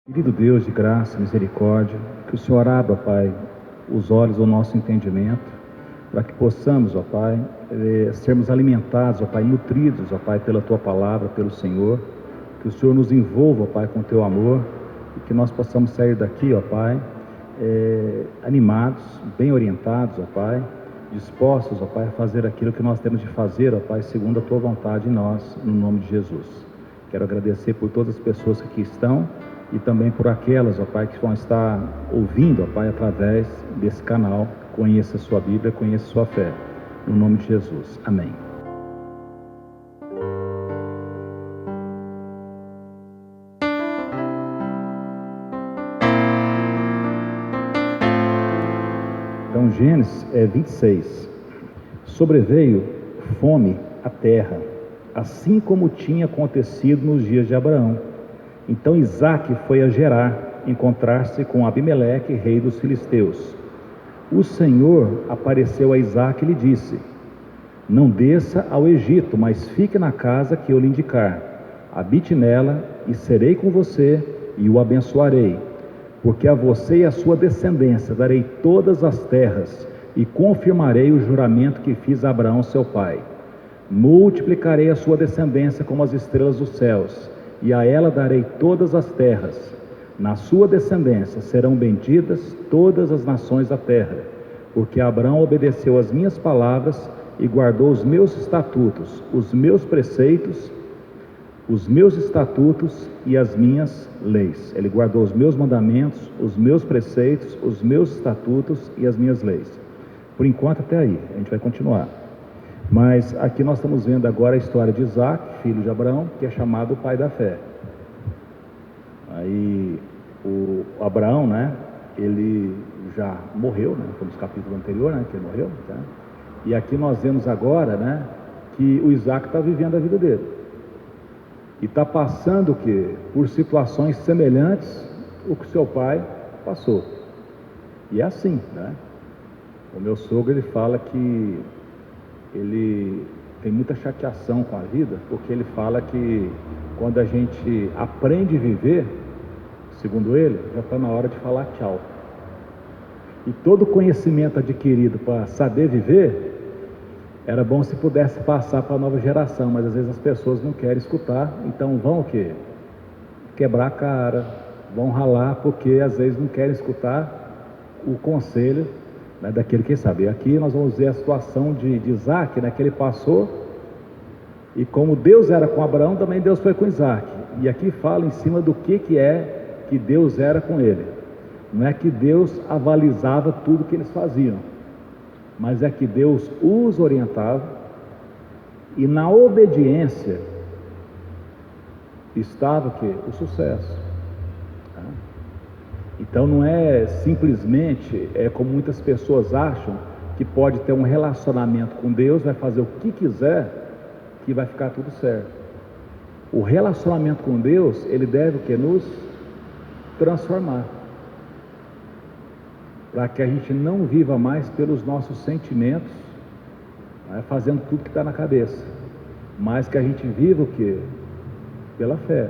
Querido Deus de graça e misericórdia, que o Senhor abra, Pai, os olhos do nosso entendimento, para que possamos, ó Pai, sermos alimentados, ó Pai, nutridos, ó Pai, pela Tua palavra, pelo Senhor, que o Senhor nos envolva, ó Pai, com o Teu amor, e que nós possamos sair daqui, ó Pai, animados, bem orientados, ó Pai, dispostos, ó Pai, a fazer aquilo que nós temos de fazer, ó Pai, segundo a Tua vontade em nós, no nome de Jesus. Quero agradecer por todas as pessoas que aqui estão, e também por aquelas, ó Pai, que vão estar ouvindo, ó Pai, através desse canal. Conheça a sua Bíblia, conheça a sua fé. No nome de Jesus. Amém. Então, Gênesis 26. Sobreveio fome à terra, assim como tinha acontecido nos dias de Abraão. Então Isaque foi a Gerar, encontrar-se com Abimeleque, rei dos filisteus. O Senhor apareceu a Isaque e lhe disse: não desça ao Egito, mas fique na casa que eu lhe indicar. Habite nela, e serei com você, e o abençoarei. Porque a você e a sua descendência darei todas as terras, e confirmarei o juramento que fiz a Abraão seu pai. Multiplicarei a sua descendência como as estrelas dos céus, e a ela darei todas as terras. Na sua descendência serão benditas todas as nações da terra, porque Abraão obedeceu às minhas palavras e guardou os meus estatutos, os meus preceitos, os meus estatutos e as minhas leis. Ele guardou os meus mandamentos, os meus preceitos, os meus estatutos e as minhas leis. Por enquanto até aí, a gente vai continuar. Mas aqui nós estamos vendo agora a história de Isaque, filho de Abraão, que é chamado o pai da fé. Aí o Abraão, né, ele já morreu, né, foi no capítulo anterior, né, que ele morreu, tá? E aqui nós vemos agora, né, que o Isaque está vivendo a vida dele. E está passando o quê? Por situações semelhantes ao que seu pai passou. E é assim, né? O meu sogro, ele fala que ele tem muita chateação com a vida, porque ele fala que quando a gente aprende a viver, segundo ele, já está na hora de falar tchau. E todo conhecimento adquirido para saber viver, era bom se pudesse passar para a nova geração, mas às vezes as pessoas não querem escutar, então vão o quê? Quebrar a cara, vão ralar, porque às vezes não querem escutar o conselho, né, daquele que sabe. E aqui nós vamos ver a situação de Isaque, né, que ele passou, e como Deus era com Abraão, também Deus foi com Isaque. E aqui fala em cima do que é que Deus era com ele. Não é que Deus avalizava tudo que eles faziam, mas é que Deus os orientava, e na obediência estava o quê? O sucesso. Então não é simplesmente, como muitas pessoas acham, que pode ter um relacionamento com Deus, vai fazer o que quiser, que vai ficar tudo certo. O relacionamento com Deus, ele deve o quê? Nos transformar, para que a gente não viva mais pelos nossos sentimentos, né, fazendo tudo que está na cabeça, mas que a gente viva o quê? Pela fé,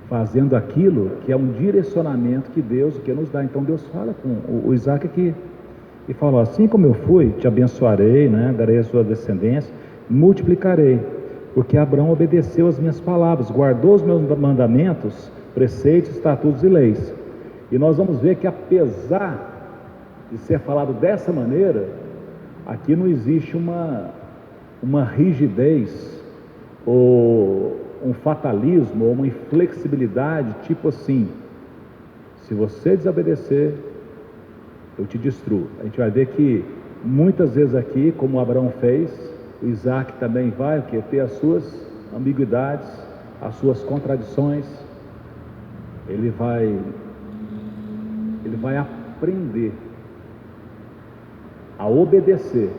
fazendo aquilo que é um direcionamento que Deus que nos dá. Então Deus fala com o Isaque aqui, e falou: assim como eu fui, te abençoarei, né, darei a sua descendência, multiplicarei, porque Abraão obedeceu às minhas palavras, guardou os meus mandamentos, preceitos, estatutos e leis. E nós vamos ver que apesar de ser falado dessa maneira, aqui não existe uma rigidez, ou um fatalismo, ou uma inflexibilidade, tipo assim: se você desobedecer, eu te destruo. A gente vai ver que muitas vezes aqui, como Abraão fez, o Isaque também vai o quê? Ter as suas ambiguidades, as suas contradições. Ele vai aprender a obedecer.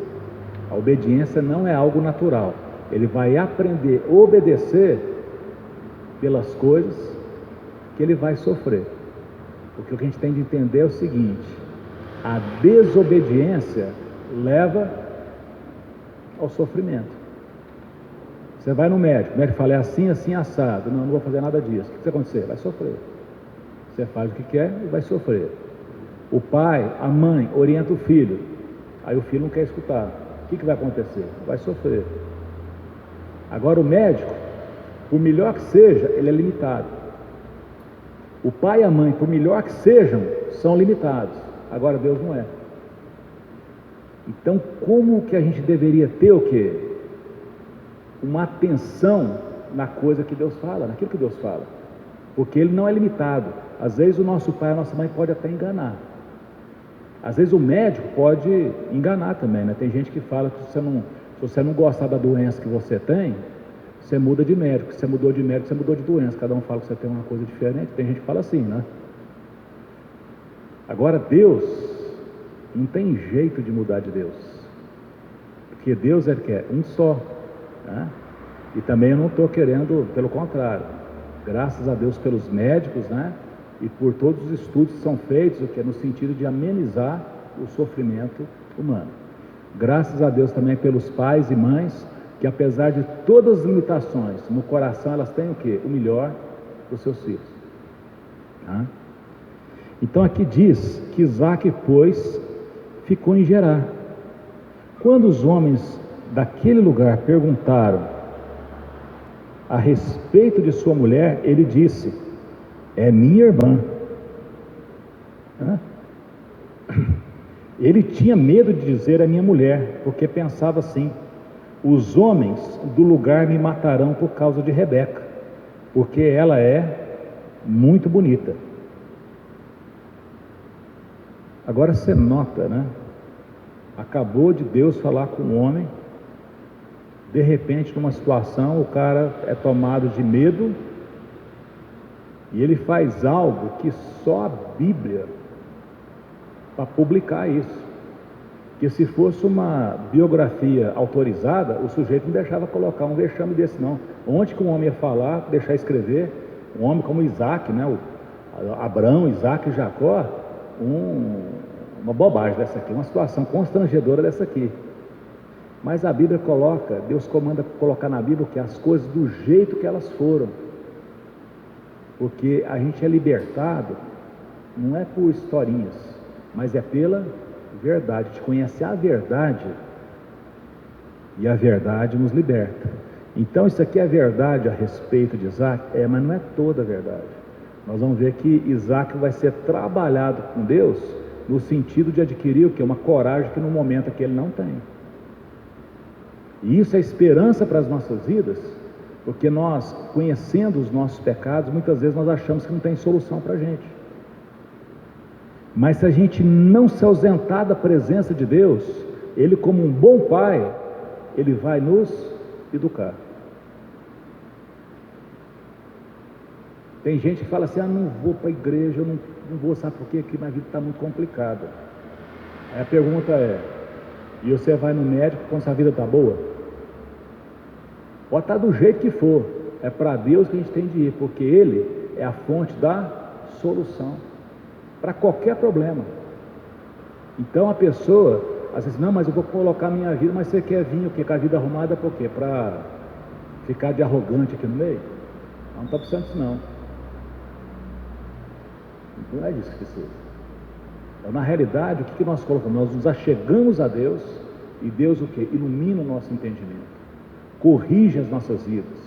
A obediência não é algo natural. Ele vai aprender a obedecer pelas coisas que ele vai sofrer. Porque o que a gente tem de entender é o seguinte: a desobediência leva ao sofrimento. Você vai no médico, o médico fala: é assim, assim, assado. Não vou fazer nada disso. O que vai acontecer? Vai sofrer. Você faz o que quer e vai sofrer. O pai, a mãe, orienta o filho. Aí o filho não quer escutar. O que vai acontecer? Vai sofrer. Agora o médico, por melhor que seja, ele é limitado. O pai e a mãe, por melhor que sejam, são limitados. Agora Deus não é. Então, como que a gente deveria ter o quê? Uma atenção na coisa que Deus fala, naquilo que Deus fala. Porque Ele não é limitado. Às vezes o nosso pai e a nossa mãe pode até enganar. Às vezes o médico pode enganar também, né? Tem gente que fala que se você não gostar da doença que você tem, você muda de médico. Se você mudou de médico, você mudou de doença. Cada um fala que você tem uma coisa diferente. Tem gente que fala assim, né? Agora Deus, não tem jeito de mudar de Deus. Porque Deus é que é um só, né? E também eu não estou querendo, pelo contrário, graças a Deus pelos médicos, né? E por todos os estudos que são feitos, o que é no sentido de amenizar o sofrimento humano. Graças a Deus também pelos pais e mães, que apesar de todas as limitações, no coração elas têm o quê? O melhor para os seus filhos. Tá? Então aqui diz que Isaac, pois, ficou em Gerar. Quando os homens daquele lugar perguntaram a respeito de sua mulher, ele disse: é minha irmã. Ele tinha medo de dizer a minha mulher, porque pensava assim: os homens do lugar me matarão por causa de Rebeca, porque ela é muito bonita. Agora você nota, né? Acabou de Deus falar com um homem, de repente numa situação o cara é tomado de medo e ele faz algo que só a Bíblia para publicar isso. Que se fosse uma biografia autorizada, o sujeito não deixava colocar um vexame desse não. Onde que um homem ia falar, deixar escrever, um homem como Isaac, né? O Abraão, Isaac e Jacó, uma bobagem dessa aqui, uma situação constrangedora dessa aqui. Mas a Bíblia coloca, Deus comanda colocar na Bíblia que as coisas do jeito que elas foram. Porque a gente é libertado, não é por historinhas, mas é pela verdade. A gente conhece a verdade e a verdade nos liberta. Então isso aqui é verdade a respeito de Isaac, mas não é toda a verdade. Nós vamos ver que Isaac vai ser trabalhado com Deus no sentido de adquirir o que? Uma coragem que no momento aqui ele não tem. E isso é esperança para as nossas vidas, porque nós, conhecendo os nossos pecados, muitas vezes nós achamos que não tem solução para a gente. Mas se a gente não se ausentar da presença de Deus, Ele, como um bom pai, Ele vai nos educar. Tem gente que fala assim: não vou para a igreja, eu não vou, sabe por quê? Porque minha vida está muito complicada. Aí a pergunta é: e você vai no médico quando sua vida está boa? Pode estar do jeito que for, é para Deus que a gente tem de ir, porque Ele é a fonte da solução para qualquer problema. Então a pessoa, às vezes, não, mas eu vou colocar minha vida, mas você quer vir o quê? Com a vida arrumada por quê? Para ficar de arrogante aqui no meio? Não está precisando disso não. Não é disso que precisa. Então, na realidade, o que nós colocamos? Nós nos achegamos a Deus, e Deus o quê? Ilumina o nosso entendimento, corrige as nossas vidas,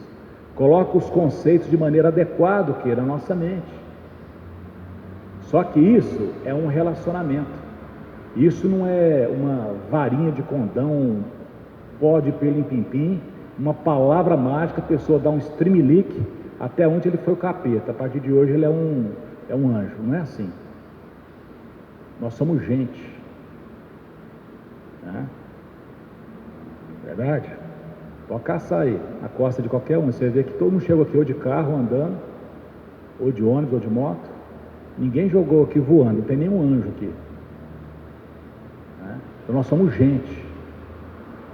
coloca os conceitos de maneira adequada que na nossa mente. Só que isso é um relacionamento. Isso não é uma varinha de condão, pode pelim-pim-pim, uma palavra mágica, a pessoa dá um streamlick, até onde ele foi o capeta. A partir de hoje ele é um anjo. Não é assim. Nós somos gente, né? Verdade? Pode caçar aí na costa de qualquer um. Você vê que todo mundo chegou aqui ou de carro andando, ou de ônibus, ou de moto. Ninguém jogou aqui voando, não tem nenhum anjo aqui, né? Então nós somos gente.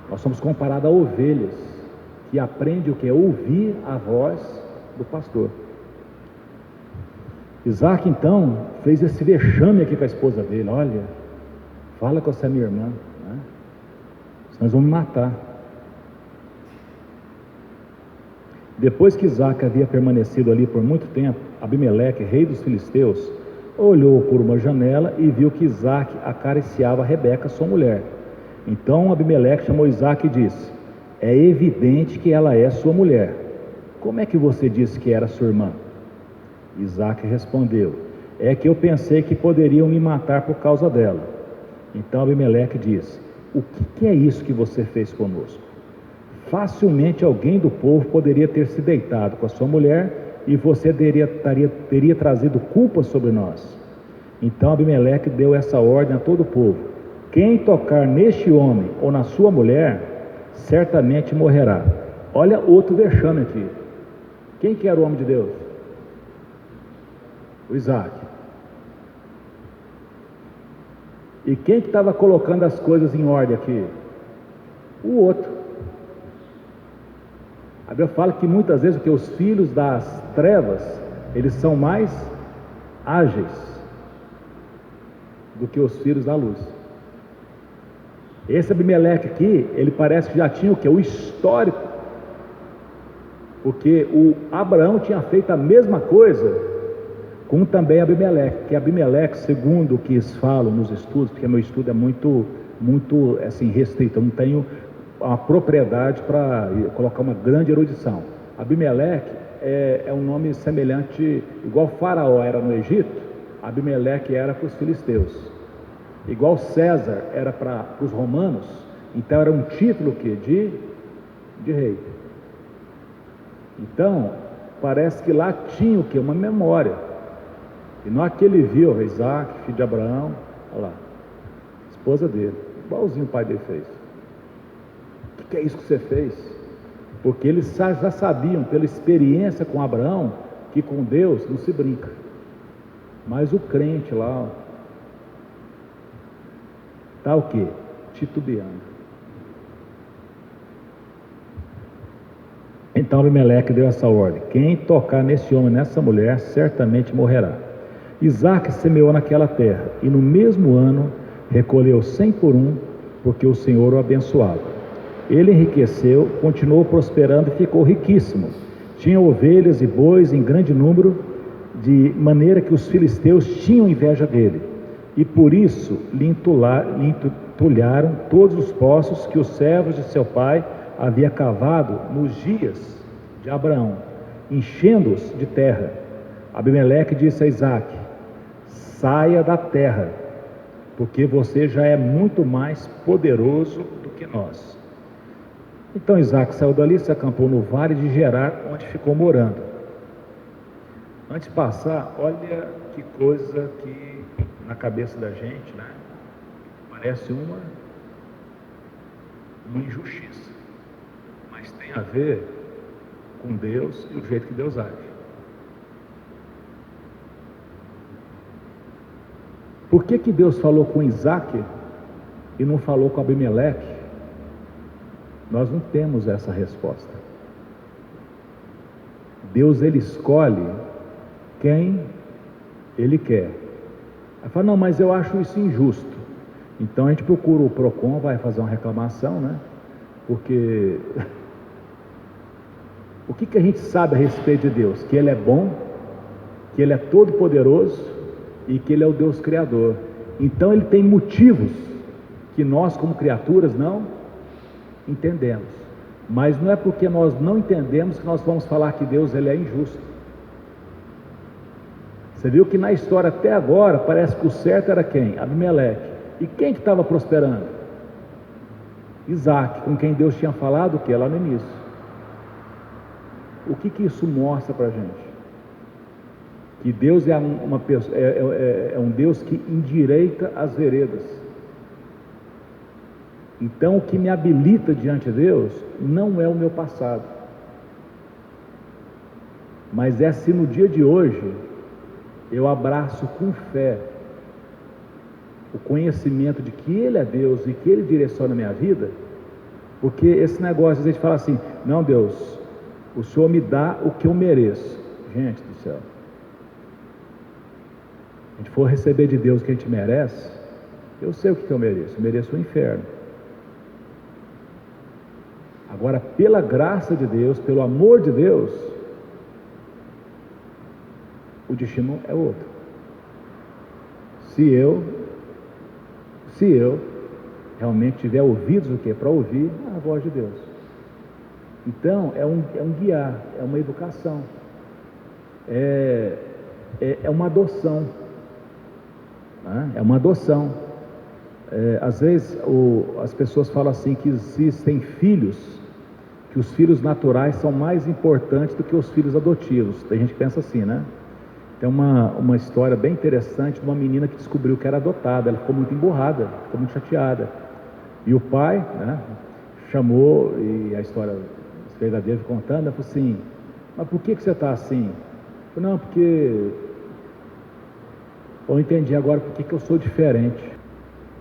Nós somos comparados a ovelhas que aprendem o que é ouvir a voz do pastor. Isaac então fez esse vexame aqui com a esposa dele: olha, fala que você é minha irmã, né? Senão nós vamos me matar. Depois que Isaac havia permanecido ali por muito tempo, Abimeleque, rei dos filisteus, olhou por uma janela e viu que Isaac acariciava Rebeca, sua mulher. Então Abimeleque chamou Isaac e disse: é evidente que ela é sua mulher. Como é que você disse que era sua irmã? Isaac respondeu: é que eu pensei que poderiam me matar por causa dela. Então Abimeleque disse: o que é isso que você fez conosco? Facilmente alguém do povo poderia ter se deitado com a sua mulher e você teria trazido culpa sobre nós. Então Abimeleque deu essa ordem a todo o povo: quem tocar neste homem ou na sua mulher, certamente morrerá. Olha outro vexame aqui. Quem que era o homem de Deus? O Isaac. E quem que estava colocando as coisas em ordem aqui? O outro. A Bíblia fala que muitas vezes que os filhos das trevas, eles são mais ágeis do que os filhos da luz. Esse Abimeleque aqui, ele parece que já tinha o quê? O histórico. Porque o Abraão tinha feito a mesma coisa com também Abimeleque. Que Abimeleque, segundo o que eles falam nos estudos, porque meu estudo é muito assim, restrito, eu não tenho a propriedade para colocar uma grande erudição. Abimeleque é um nome semelhante, igual Faraó era no Egito, Abimeleque era para os filisteus. Igual César era para os romanos, então era um título que de rei. Então, parece que lá tinha o que? Uma memória. E na hora que ele viu Isaac, filho de Abraão, olha lá, esposa dele, igualzinho o pai dele fez. O que é isso que você fez? Porque eles já sabiam, pela experiência com Abraão, que com Deus não se brinca. Mas o crente lá, está o quê? Titubeando. Então Abimeleque deu essa ordem: quem tocar nesse homem, nessa mulher, certamente morrerá. Isaac semeou naquela terra, e no mesmo ano recolheu 100 por um, porque o Senhor o abençoava. Ele enriqueceu, continuou prosperando e ficou riquíssimo. Tinha ovelhas e bois em grande número, de maneira que os filisteus tinham inveja dele. E por isso lhe entulharam todos os poços que os servos de seu pai havia cavado nos dias de Abraão, enchendo-os de terra. Abimeleque disse a Isaac: saia da terra, porque você já é muito mais poderoso do que nós. Então Isaac saiu dali, se acampou no vale de Gerar, onde ficou morando. Antes de passar, olha que coisa que na cabeça da gente, né? Parece uma injustiça, mas tem a ver com Deus e o jeito que Deus age. Por que Deus falou com Isaac e não falou com Abimeleque? Nós não temos essa resposta. Deus, ele escolhe quem ele quer. Aí fala: não, mas eu acho isso injusto. Então a gente procura o PROCON, vai fazer uma reclamação, né? Porque o que a gente sabe a respeito de Deus? Que ele é bom, que ele é todo poderoso e que ele é o Deus criador. Então ele tem motivos que nós, como criaturas, não entendemos. Mas não é porque nós não entendemos que nós vamos falar que Deus, ele é injusto. Você viu que na história até agora parece que o certo era quem? Abimeleque. E quem que estava prosperando? Isaac, com quem Deus tinha falado o que? Lá no início. O que isso mostra para a gente? Que Deus é um Deus que endireita as veredas. Então o que me habilita diante de Deus não é o meu passado, mas é se no dia de hoje eu abraço com fé o conhecimento de que Ele é Deus e que Ele direciona a minha vida. Porque esse negócio, a gente fala assim: não, Deus, o Senhor me dá o que eu mereço. Gente do céu, a gente for receber de Deus o que a gente merece, eu sei o que eu mereço o inferno. Agora, pela graça de Deus, pelo amor de Deus, o destino é outro. Se eu realmente tiver ouvidos o quê? Para ouvir a voz de Deus. Então, é um guiar, é uma educação, é uma adoção, né? É uma adoção. Às vezes as pessoas falam assim que existem filhos, que os filhos naturais são mais importantes do que os filhos adotivos. Tem gente que pensa assim, né? Tem uma história bem interessante de uma menina que descobriu que era adotada. Ela ficou muito emburrada, ficou muito chateada. E o pai, né, chamou, e a história verdadeira contando, ela falou assim: mas por que você está assim? Eu falei: não, porque eu entendi agora por que eu sou diferente.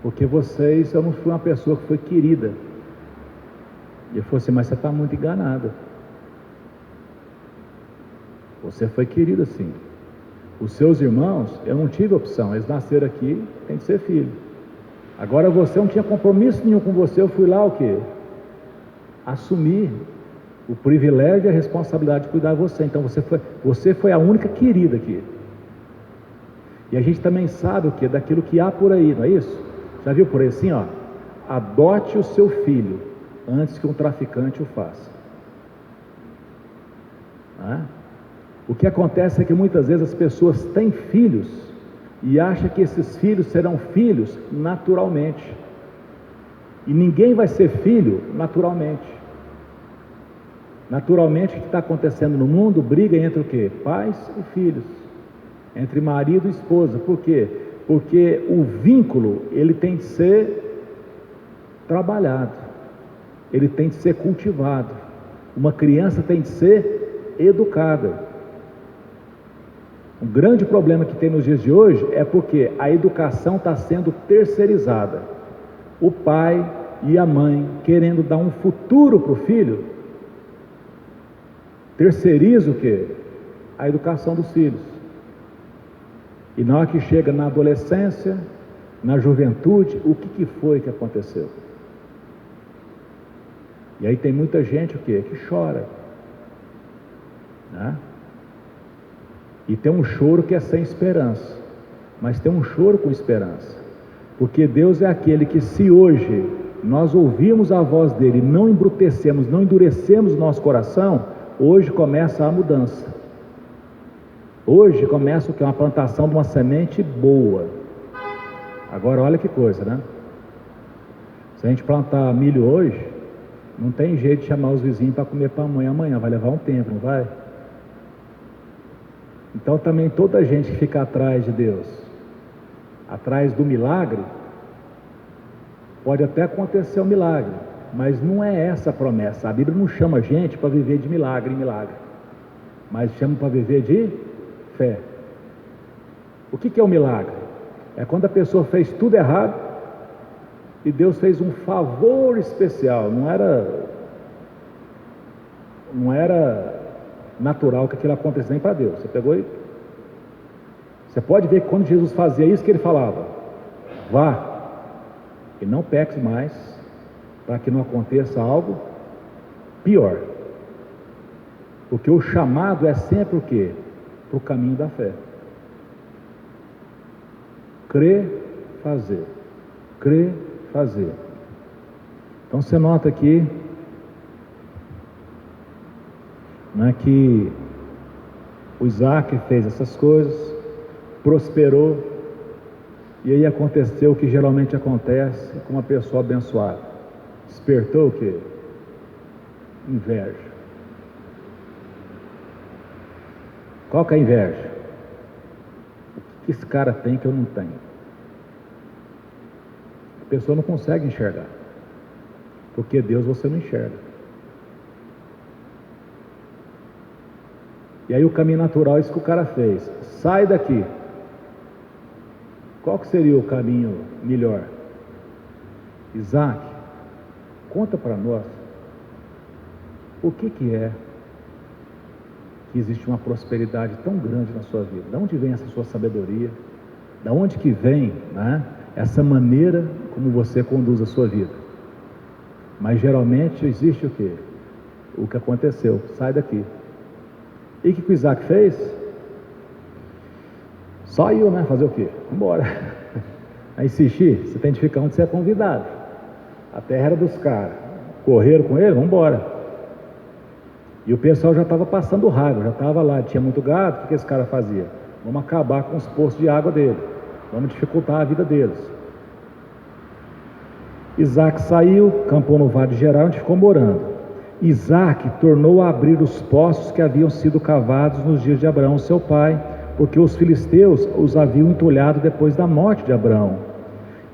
Porque eu não fui uma pessoa que foi querida. E ele falou assim: mas você está muito enganada. Você foi querida sim. Os seus irmãos, eu não tive opção, eles nasceram aqui, tem que ser filho. Agora você não tinha compromisso nenhum com você, eu fui lá o quê? Assumir o privilégio e a responsabilidade de cuidar de você. Então você foi a única querida aqui. E a gente também sabe o quê? Daquilo que há por aí, não é isso? Já viu por aí assim, ó? Adote o seu filho antes que um traficante o faça. O que acontece é que muitas vezes as pessoas têm filhos e acham que esses filhos serão filhos naturalmente. E ninguém vai ser filho naturalmente. Naturalmente, o que está acontecendo no mundo? Briga entre o quê? Pais e filhos, entre marido e esposa. Por quê? Porque o vínculo, ele tem de ser trabalhado, ele tem de ser cultivado. Uma criança tem de ser educada. Um grande problema que tem nos dias de hoje é porque a educação está sendo terceirizada. O pai e a mãe, querendo dar um futuro para o filho, terceiriza o quê? A educação dos filhos. E na hora que chega na adolescência, na juventude, o que foi que aconteceu? E aí tem muita gente o quê? Que chora, né? E tem um choro que é sem esperança, mas tem um choro com esperança, porque Deus é aquele que, se hoje nós ouvirmos a voz dele e não embrutecemos, não endurecemos o nosso coração, hoje começa a mudança. Hoje começa o que? Uma plantação de uma semente boa. Agora olha que coisa, né? Se a gente plantar milho hoje, não tem jeito de chamar os vizinhos para comer pamonha amanhã, vai levar um tempo, não vai? Então também toda gente que fica atrás de Deus, atrás do milagre, pode até acontecer um milagre, mas não é essa a promessa. A Bíblia não chama a gente para viver de milagre em milagre, mas chama para viver de fé. O que é o milagre? É quando a pessoa fez tudo errado e Deus fez um favor especial. Não era natural que aquilo acontecesse nem para Deus. Você pegou aí? Você pode ver que quando Jesus fazia isso, que ele falava: vá e não peques mais, para que não aconteça algo pior. Porque o chamado é sempre o quê? Para o caminho da fé. Crer, fazer. Crer, fazer. Então você nota aqui, né, que o Isaac fez essas coisas, prosperou, e aí aconteceu o que geralmente acontece com uma pessoa abençoada. Despertou o quê? Inveja. Qual que é a inveja? O que esse cara tem que eu não tenho? A pessoa não consegue enxergar, porque Deus você não enxerga. E aí o caminho natural é isso que o cara fez: sai daqui. Qual que seria o caminho melhor? Isaac, conta para nós o que é que existe uma prosperidade tão grande na sua vida. De onde vem essa sua sabedoria? De onde que vem, né, essa maneira como você conduz a sua vida? Mas geralmente existe o quê? o que aconteceu, sai daqui. E o que o Isaac fez? Saiu, né? Fazer o quê? Vambora. Aí insistir, você tem de ficar onde você é convidado. A terra era dos caras. Correram com ele, vambora. E o pessoal já estava passando raiva, já estava lá, tinha muito gado. O que esse cara fazia? Vamos acabar com os poços de água dele, vamos dificultar a vida deles. Isaac saiu, campou no Vale de Gerar, onde ficou morando. Isaac tornou a abrir os poços que haviam sido cavados nos dias de Abraão, seu pai, porque os filisteus os haviam entulhado depois da morte de Abraão.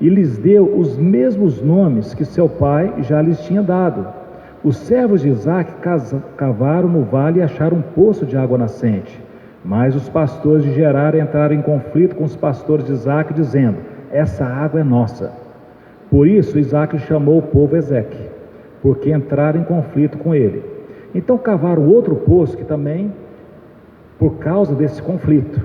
E lhes deu os mesmos nomes que seu pai já lhes tinha dado. Os servos de Isaac cavaram no vale e acharam um poço de água nascente. Mas os pastores de Gerar entraram em conflito com os pastores de Isaac, dizendo: essa água é nossa. Por isso Isaac chamou o povo Ezeque, porque entraram em conflito com ele. Então cavaram outro poço, que também, por causa desse conflito,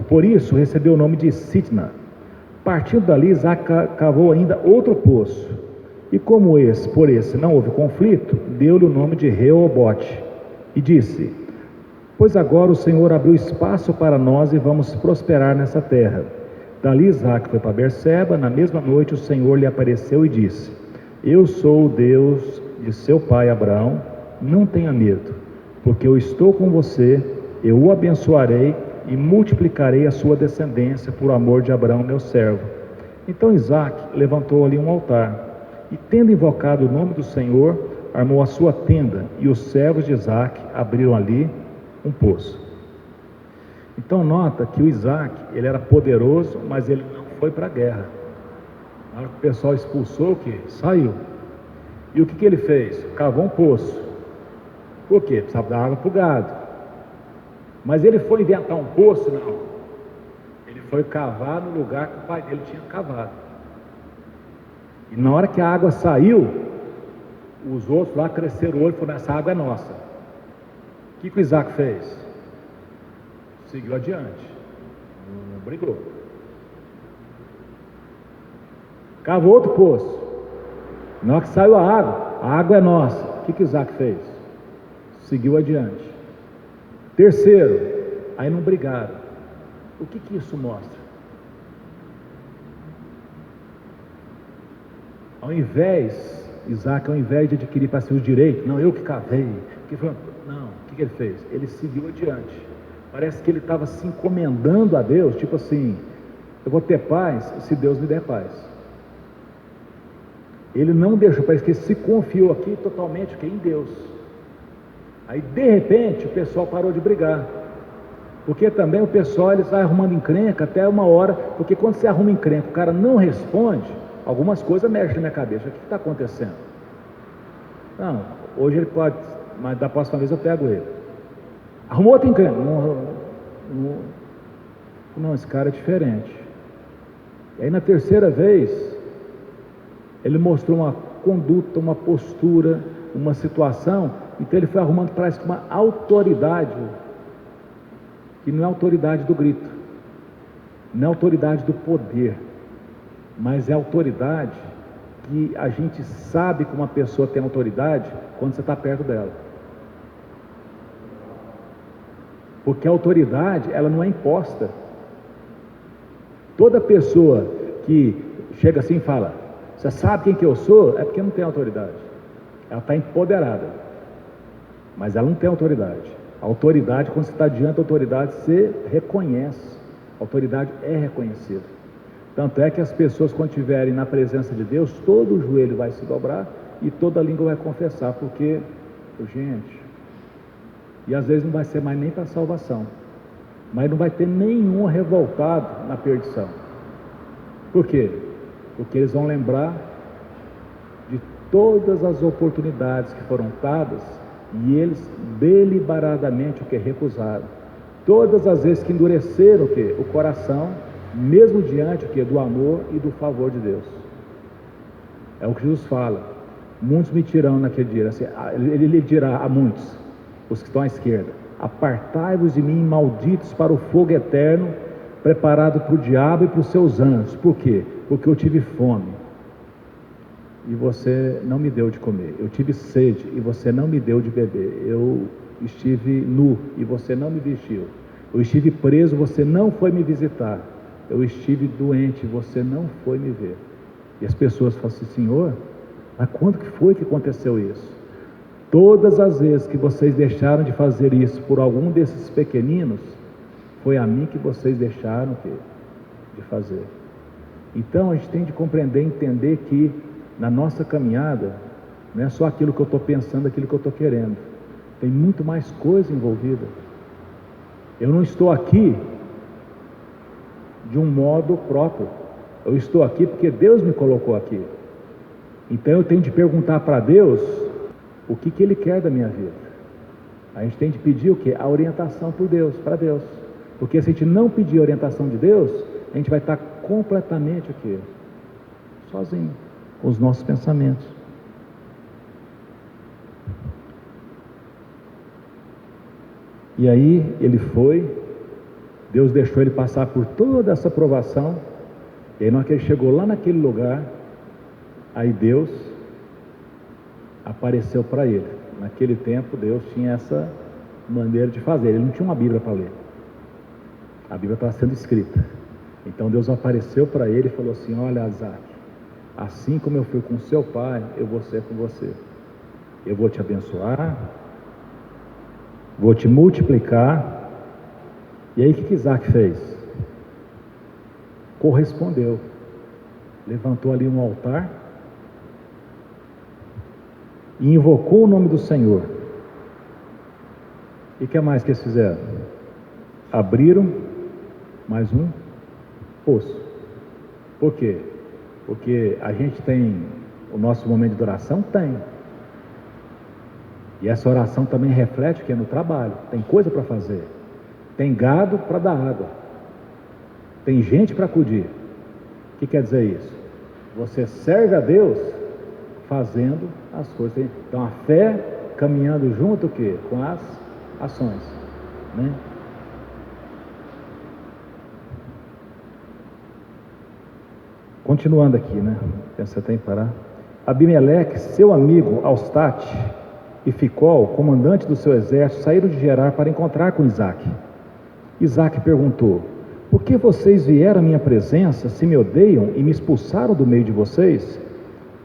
por isso recebeu o nome de Sitna. Partindo dali, Isaac cavou ainda outro poço, e como por esse não houve conflito, deu-lhe o nome de Reobote, e disse: pois agora o Senhor abriu espaço para nós e vamos prosperar nessa terra. Dali Isaac foi para Berseba. Na mesma noite o Senhor lhe apareceu e disse: eu sou o Deus de seu pai Abraão, não tenha medo, porque eu estou com você, eu o abençoarei e multiplicarei a sua descendência por amor de Abraão, meu servo. Então Isaac levantou ali um altar, e tendo invocado o nome do Senhor, armou a sua tenda, e os servos de Isaac abriram ali um poço. Então nota que o Isaac, ele era poderoso, mas ele não foi para a guerra. Na hora que o pessoal expulsou, o que? Saiu. E o que ele fez? Cavou um poço. Por quê? Precisava dar água para o gado. Mas ele foi inventar um poço? Não. Ele foi cavar no lugar que o pai dele tinha cavado. E na hora que a água saiu, os outros lá cresceram o olho e falaram: essa água é nossa. O que o Isaac fez? Seguiu adiante, não brigou. Cavou outro poço. Na hora que saiu a água é nossa. O que Isaac fez? Seguiu adiante. Terceiro, aí não brigaram. O que isso mostra? Isaac, ao invés de adquirir para si o direito, não, eu que cavei, não, o que ele fez? Ele seguiu adiante. Parece que ele estava se encomendando a Deus, tipo assim: eu vou ter paz se Deus me der paz. Ele não deixou, parece que ele se confiou aqui totalmente em Deus. Aí de repente o pessoal parou de brigar, porque também o pessoal, eles vai arrumando encrenca até uma hora, porque quando você arruma encrenca, o cara não responde, algumas coisas mexem na minha cabeça. O que está acontecendo? Não, hoje ele pode, mas da próxima vez eu pego ele. Arrumou outro encrenca. Não, esse cara é diferente. E aí na terceira vez ele mostrou uma conduta, uma postura, uma situação. Então ele foi arrumando, parece que uma autoridade, que não é autoridade do grito, não é autoridade do poder, mas é autoridade que a gente sabe que uma pessoa tem autoridade quando você está perto dela. Porque a autoridade, ela não é imposta. Toda pessoa que chega assim e fala: você sabe quem que eu sou? É porque não tem autoridade. Ela está empoderada, mas ela não tem autoridade. A autoridade, quando você está diante da autoridade, você reconhece. A autoridade é reconhecida. Tanto é que as pessoas, quando estiverem na presença de Deus, todo o joelho vai se dobrar e toda a língua vai confessar, porque, gente, e às vezes não vai ser mais nem para salvação, mas não vai ter nenhum revoltado na perdição. Por quê? Porque eles vão lembrar de todas as oportunidades que foram dadas e eles deliberadamente o que recusaram. Todas as vezes que endureceram o coração, mesmo diante do amor e do favor de Deus. É o que Jesus fala: muitos me dirão naquele dia, assim, ele lhe dirá a muitos, os que estão à esquerda: apartai-vos de mim, malditos, para o fogo eterno, preparado para o diabo e para os seus anjos. Por quê? Porque eu tive fome e você não me deu de comer. Eu tive sede e você não me deu de beber. Eu estive nu e você não me vestiu. Eu estive preso, você não foi me visitar. Eu estive doente, você não foi me ver. E as pessoas falam assim: Senhor, mas quando que foi que aconteceu isso? Todas as vezes que vocês deixaram de fazer isso por algum desses pequeninos, foi a mim que vocês deixaram de fazer. Então a gente tem de compreender e entender que na nossa caminhada não é só aquilo que eu estou pensando, aquilo que eu estou querendo. Tem muito mais coisa envolvida. Eu não estou aqui de um modo próprio. Eu estou aqui porque Deus me colocou aqui. Então eu tenho de perguntar para Deus o que Ele quer da minha vida. A gente tem de pedir o quê? A orientação por Deus, para Deus. Porque se a gente não pedir a orientação de Deus, a gente vai estar completamente o quê? Sozinho, com os nossos pensamentos. E aí ele foi, Deus deixou ele passar por toda essa provação, e aí na hora que ele chegou lá naquele lugar, aí Deus apareceu para ele. Naquele tempo Deus tinha essa maneira de fazer, ele não tinha uma Bíblia para ler, a Bíblia estava sendo escrita. Então Deus apareceu para ele e falou assim: olha, Isaac, assim como eu fui com seu pai, eu vou ser com você. Eu vou te abençoar, vou te multiplicar. E aí o que Isaac fez? Correspondeu. Levantou ali um altar e invocou o nome do Senhor. E o que mais que eles fizeram? Abriram mais um poço. Por quê? Porque a gente tem o nosso momento de oração? Tem. E essa oração também reflete que é no trabalho. Tem coisa para fazer. Tem gado para dar água. Tem gente para acudir. O que quer dizer isso? Você serve a Deus fazendo as coisas. Então a fé caminhando junto o quê? Com as ações, né? Continuando aqui, né? Pensa até em parar. Abimeleque, seu amigo Austate e Ficol, comandante do seu exército, saíram de Gerar para encontrar com Isaac. Isaac perguntou: por que vocês vieram à minha presença, se me odeiam e me expulsaram do meio de vocês?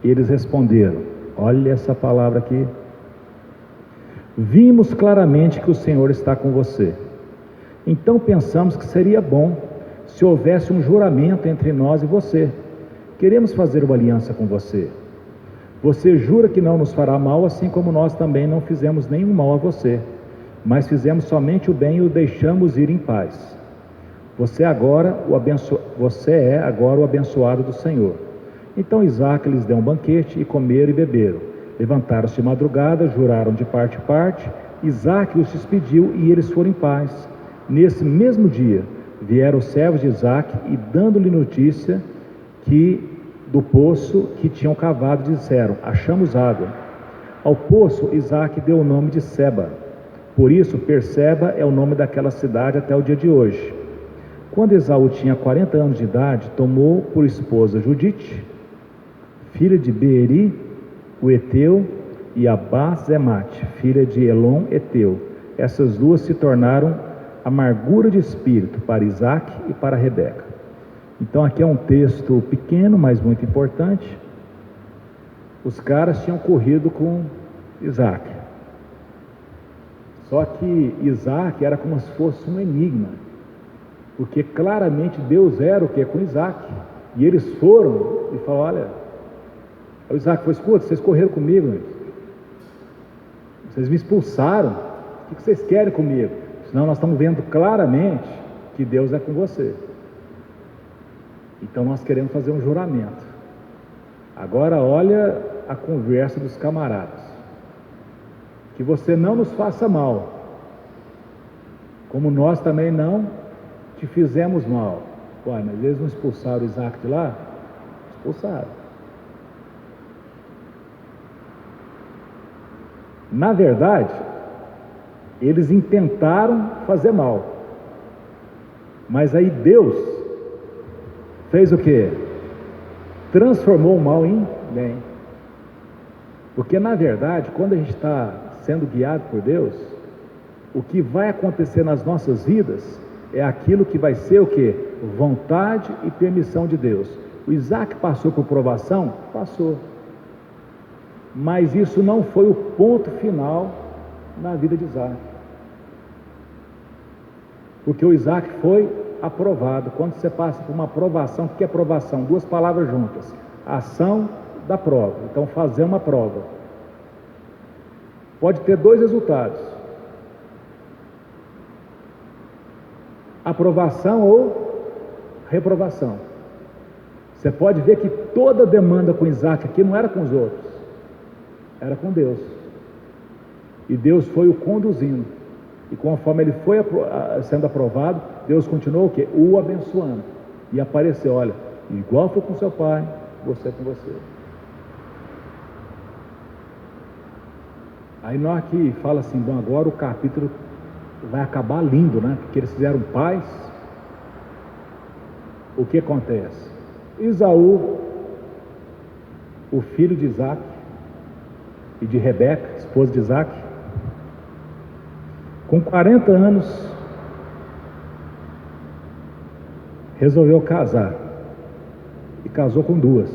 Eles responderam: olha essa palavra aqui. Vimos claramente que o Senhor está com você. Então pensamos que seria bom se houvesse um juramento entre nós e você. Queremos fazer uma aliança com você. Você jura que não nos fará mal, assim como nós também não fizemos nenhum mal a você, mas fizemos somente o bem e o deixamos ir em paz. Você é agora o abençoado do Senhor. Então Isaac lhes deu um banquete e comeram e beberam. Levantaram-se de madrugada, juraram de parte em parte. Isaac os despediu e eles foram em paz. Nesse mesmo dia vieram os servos de Isaac e, dando-lhe notícia do poço que tinham cavado, disseram: achamos água. Ao poço Isaac deu o nome de Seba. Por isso Perseba é o nome daquela cidade até o dia de hoje. Quando Esaú tinha 40 anos de idade, tomou por esposa Judite, filha de Beeri, o Eteu, e Abazemate, filha de Elon Eteu. Essas duas se tornaram amargura de espírito para Isaac e para Rebeca. Então aqui é um texto pequeno, mas muito importante. Os caras tinham corrido com Isaac. Só que Isaac era como se fosse um enigma, porque claramente Deus era o que é com Isaac. E eles foram e falaram: olha, o Isaac falou: escuta, vocês correram comigo, vocês me expulsaram, o que vocês querem comigo? Senão nós estamos vendo claramente que Deus é com você. Então nós queremos fazer um juramento. Agora olha a conversa dos camaradas: que você não nos faça mal, como nós também não te fizemos mal. Uai, mas eles não expulsaram Isaac de lá? Expulsaram. Na verdade, eles intentaram fazer mal, mas aí Deus fez o quê? Transformou o mal em bem. Porque na verdade, quando a gente está sendo guiado por Deus, o que vai acontecer nas nossas vidas é aquilo que vai ser o quê? Vontade e permissão de Deus. O Isaac passou por provação? Passou. Mas isso não foi o ponto final na vida de Isaac. Porque o Isaac foi aprovado. Quando você passa por uma aprovação, o que é aprovação? Duas palavras juntas. Ação da prova. Então, fazer uma prova. Pode ter dois resultados. Aprovação ou reprovação. Você pode ver que toda demanda com Isaac aqui não era com os outros. Era com Deus. E Deus foi o conduzindo. E conforme ele foi sendo aprovado, Deus continuou o quê? O abençoando. E apareceu, olha, igual foi com seu pai, você com você. Aí nós que fala assim, bom, agora o capítulo vai acabar lindo, né? Porque eles fizeram paz. O que acontece? Esaú, o filho de Isaac e de Rebeca, esposa de Isaac, com 40 anos, resolveu casar. E casou com duas.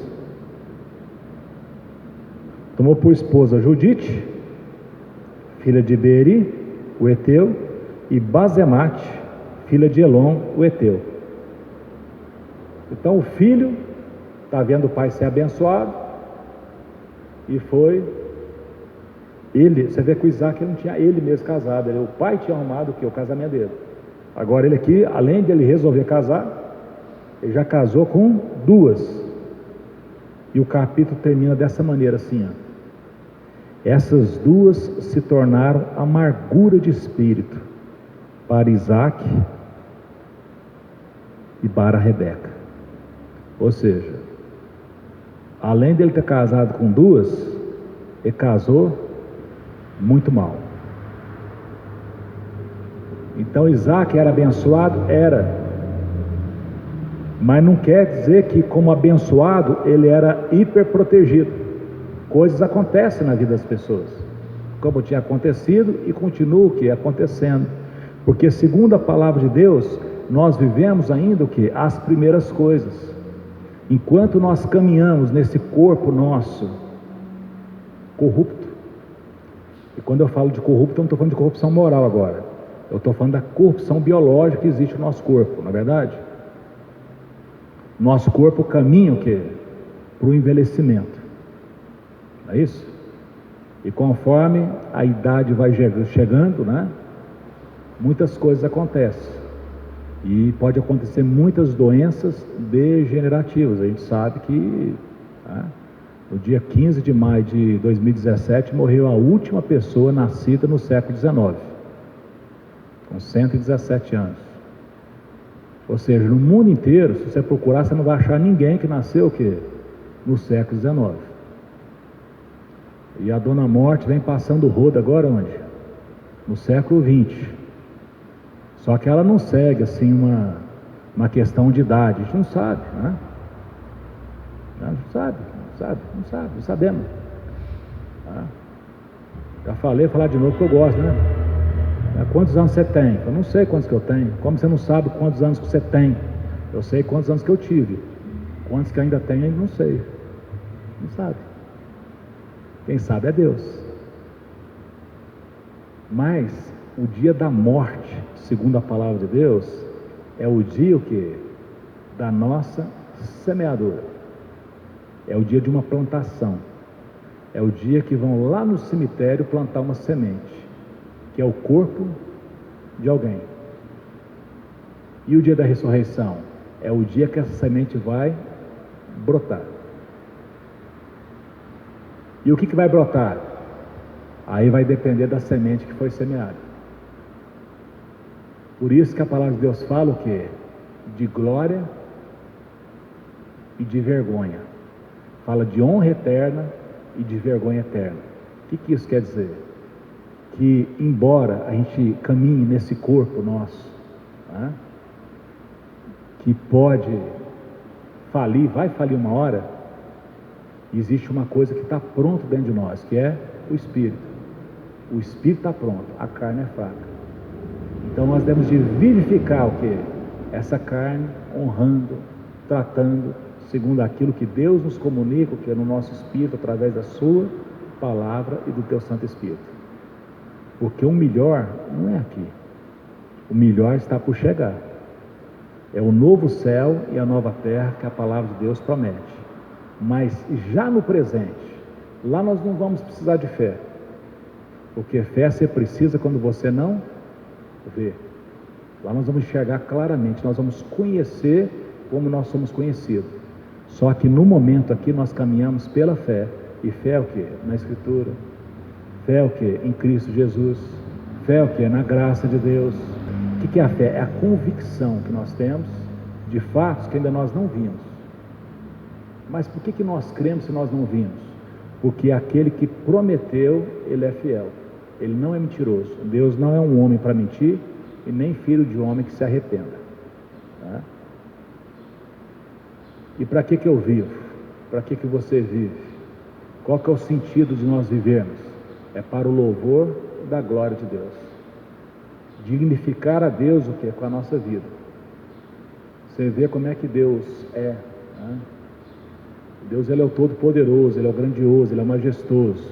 Tomou por esposa Judite, filha de Beeri, o Eteu, e Basemate, filha de Elon, o Eteu. Então o filho está vendo o pai ser abençoado e foi ele. Você vê que o Isaac não tinha ele mesmo casado, o pai tinha arrumado o casamento dele. Agora ele aqui, além de ele resolver casar, ele já casou com duas. E o capítulo termina dessa maneira assim, ó. Essas duas se tornaram amargura de espírito para Isaac e para Rebeca. Ou seja, além dele ter casado com duas, ele casou muito mal. Então Isaac era abençoado? Era. Mas não quer dizer que como abençoado ele era hiperprotegido. Coisas acontecem na vida das pessoas, como tinha acontecido e continua o que? Acontecendo. Porque segundo a palavra de Deus, nós vivemos ainda o que? As primeiras coisas. Enquanto nós caminhamos nesse corpo nosso corrupto, e quando eu falo de corrupto, eu não estou falando de corrupção moral agora, eu estou falando da corrupção biológica que existe no nosso corpo, não é verdade? Nosso corpo caminha o quê? Para o envelhecimento, não é isso? E conforme a idade vai chegando, né? Muitas coisas acontecem. E pode acontecer muitas doenças degenerativas. A gente sabe que, né, no dia 15 de maio de 2017 morreu a última pessoa nascida no século XIX, com 117 anos. Ou seja, no mundo inteiro, se você procurar, você não vai achar ninguém que nasceu o quê? No século XIX. E a Dona Morte vem passando o rodo agora onde? No século XX. Só que ela não segue assim uma questão de idade. A gente não sabe, né? Não sabemos. Tá? Já falei, falar de novo que eu gosto, né? Quantos anos você tem? Eu não sei quantos que eu tenho. Como você não sabe quantos anos que você tem? Eu sei quantos anos que eu tive. Quantos que ainda tenho, eu não sei. Não sabe. Quem sabe é Deus. Mas o dia da morte, segundo a palavra de Deus, é o dia o quê? Da nossa semeadura. É o dia de uma plantação. É o dia que vão lá no cemitério plantar uma semente, que é o corpo de alguém. E o dia da ressurreição? É o dia que essa semente vai brotar. E o que vai brotar? Aí vai depender da semente que foi semeada. Por isso que a palavra de Deus fala o quê? De glória e de vergonha. Fala de honra eterna e de vergonha eterna. O que isso quer dizer? Que embora a gente caminhe nesse corpo nosso, né, que pode falir, vai falir uma hora, Existe uma coisa que está pronto dentro de nós, que é o Espírito. O Espírito está pronto, a carne é fraca. Então nós devemos de vivificar o quê? Essa carne, honrando, tratando, segundo aquilo que Deus nos comunica, que é no nosso Espírito, através da sua palavra e do teu Santo Espírito. Porque o melhor não é aqui. O melhor está por chegar. É o novo céu e a nova terra que a palavra de Deus promete. Mas já no presente, lá nós não vamos precisar de fé. Porque fé você precisa quando você não vê. Lá nós vamos enxergar claramente, nós vamos conhecer como nós somos conhecidos. Só que no momento aqui nós caminhamos pela fé. E fé é o que? Na Escritura. Fé é o que? Em Cristo Jesus. Fé é o que? Na graça de Deus. O que é a fé? É a convicção que nós temos de fatos que ainda nós não vimos. Mas por que nós cremos se nós não vimos? Porque aquele que prometeu, ele é fiel. Ele não é mentiroso. Deus não é um homem para mentir e nem filho de homem que se arrependa. Tá? E para que eu vivo? Para que você vive? Qual que é o sentido de nós vivermos? É para o louvor da glória de Deus. Dignificar a Deus o que? Com a nossa vida. Você vê como é que Deus é. Né? Deus, ele é o todo-poderoso, ele é o grandioso, ele é o majestoso.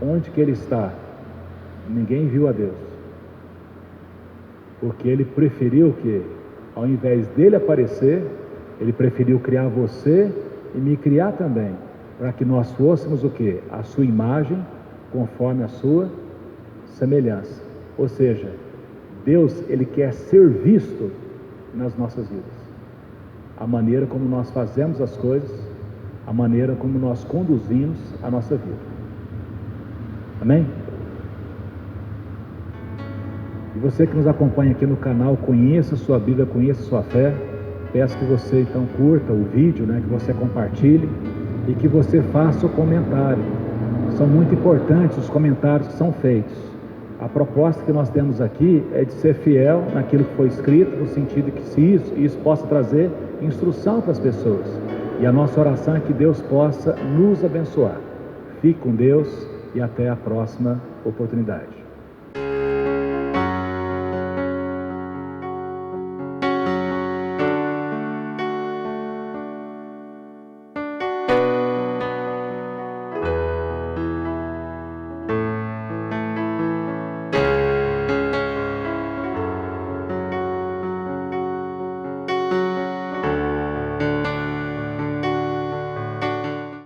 Onde que ele está? Ninguém viu a Deus. Porque ele preferiu que, ao invés dele aparecer, ele preferiu criar você e me criar também, para que nós fôssemos o quê? A sua imagem, conforme a sua semelhança. Ou seja, Deus, ele quer ser visto nas nossas vidas. A maneira como nós fazemos as coisas, a maneira como nós conduzimos a nossa vida. Amém? E você que nos acompanha aqui no canal, conheça a sua Bíblia, conheça a sua fé. Peço que você então curta o vídeo, né, que você compartilhe e que você faça o comentário. São muito importantes os comentários que são feitos. A proposta que nós temos aqui é de ser fiel naquilo que foi escrito, no sentido que se isso possa trazer instrução para as pessoas. E a nossa oração é que Deus possa nos abençoar. Fique com Deus e até a próxima oportunidade.